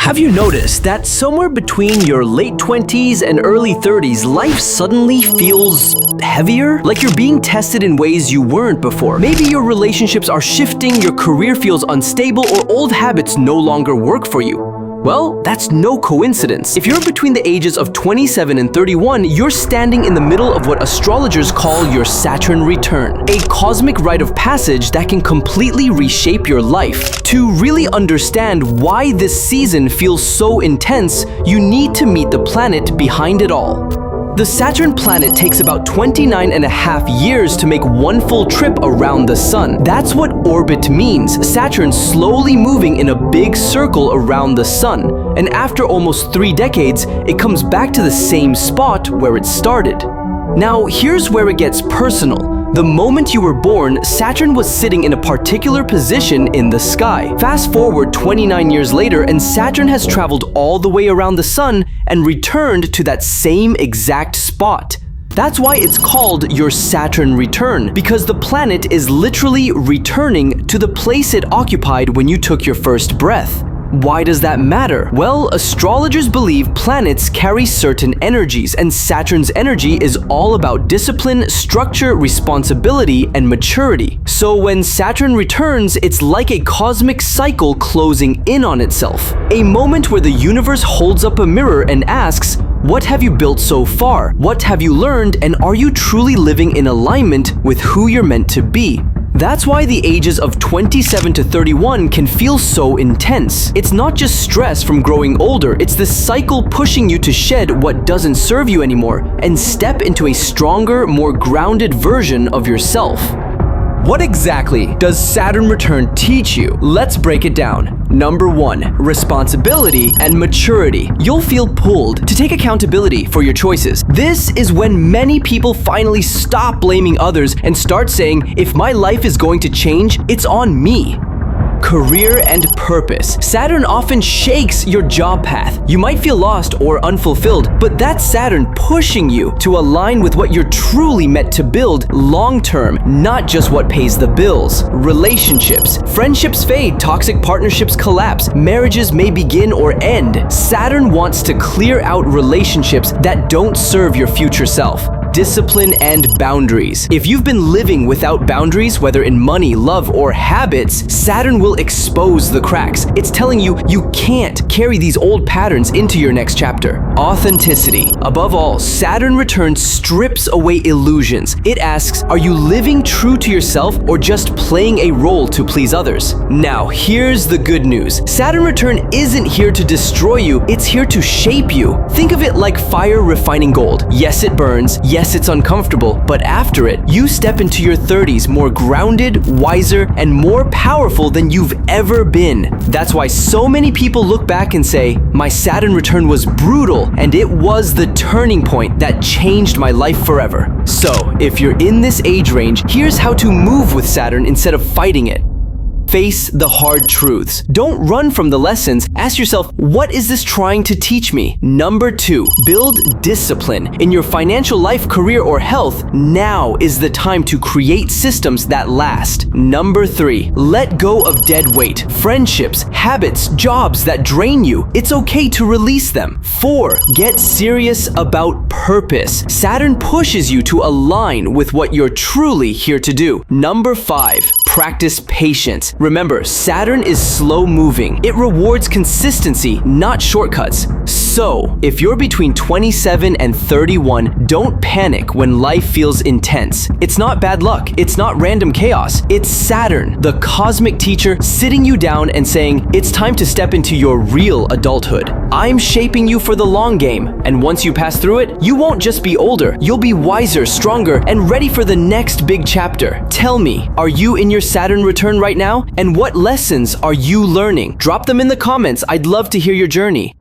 Have you noticed that somewhere between your late 20s and early 30s, life suddenly feels heavier? Like you're being tested in ways you weren't before. Maybe your relationships are shifting, your career feels unstable, or old habits no longer work for you. Well, that's no coincidence. If you're between the ages of 27 and 31, you're standing in the middle of what astrologers call your Saturn Return, a cosmic rite of passage that can completely reshape your life. To really understand why this season feels so intense, you need to meet the planet behind it all. The Saturn planet takes about 29.5 years to make one full trip around the Sun. That's what orbit means, Saturn slowly moving in a big circle around the Sun. And after almost 3 decades, it comes back to the same spot where it started. Now, here's where it gets personal. The moment you were born, Saturn was sitting in a particular position in the sky. Fast forward 29 years later, and Saturn has traveled all the way around the Sun and returned to that same exact spot. That's why it's called your Saturn Return, because the planet is literally returning to the place it occupied when you took your first breath. Why does that matter? Well, astrologers believe planets carry certain energies, and Saturn's energy is all about discipline, structure, responsibility, and maturity. So when Saturn returns, it's like a cosmic cycle closing in on itself. A moment where the universe holds up a mirror and asks, what have you built so far? What have you learned? And are you truly living in alignment with who you're meant to be? That's why the ages of 27 to 31 can feel so intense. It's not just stress from growing older, it's the cycle pushing you to shed what doesn't serve you anymore and step into a stronger, more grounded version of yourself. What exactly does Saturn Return teach you? Let's break it down. Number 1, responsibility and maturity. You'll feel pulled to take accountability for your choices. This is when many people finally stop blaming others and start saying, if my life is going to change, it's on me. Career and purpose. Saturn often shakes your job path. You might feel lost or unfulfilled, but that's Saturn pushing you to align with what you're truly meant to build long-term, not just what pays the bills. Relationships. Friendships fade, toxic partnerships collapse, marriages may begin or end. Saturn wants to clear out relationships that don't serve your future self. Discipline and boundaries. If you've been living without boundaries, whether in money, love, or habits, Saturn will expose the cracks. It's telling you you can't carry these old patterns into your next chapter. Authenticity. Above all, Saturn Return strips away illusions. It asks, are you living true to yourself or just playing a role to please others? Now, here's the good news. Saturn Return isn't here to destroy you, it's here to shape you. Think of it like fire refining gold. Yes, it burns. Yes, it's uncomfortable, but after it, you step into your 30s more grounded, wiser, and more powerful than you've ever been. That's why so many people look back and say, my Saturn Return was brutal, and it was the turning point that changed my life forever. So, if you're in this age range, here's how to move with Saturn instead of fighting it. Face the hard truths. Don't run from the lessons. Ask yourself, what is this trying to teach me? Number 2, build discipline. In your financial life, career, or health, now is the time to create systems that last. Number 3, let go of dead weight. Friendships, habits, jobs that drain you. It's okay to release them. 4, get serious about purpose. Saturn pushes you to align with what you're truly here to do. Number 5, practice patience. Remember, Saturn is slow moving. It rewards consistency, not shortcuts. So, if you're between 27 and 31, don't panic when life feels intense. It's not bad luck. It's not random chaos. It's Saturn, the cosmic teacher, sitting you down and saying, it's time to step into your real adulthood. I'm shaping you for the long game, and once you pass through it, you won't just be older. You'll be wiser, stronger, and ready for the next big chapter. Tell me, are you in your Saturn Return right now? And what lessons are you learning? Drop them in the comments. I'd love to hear your journey.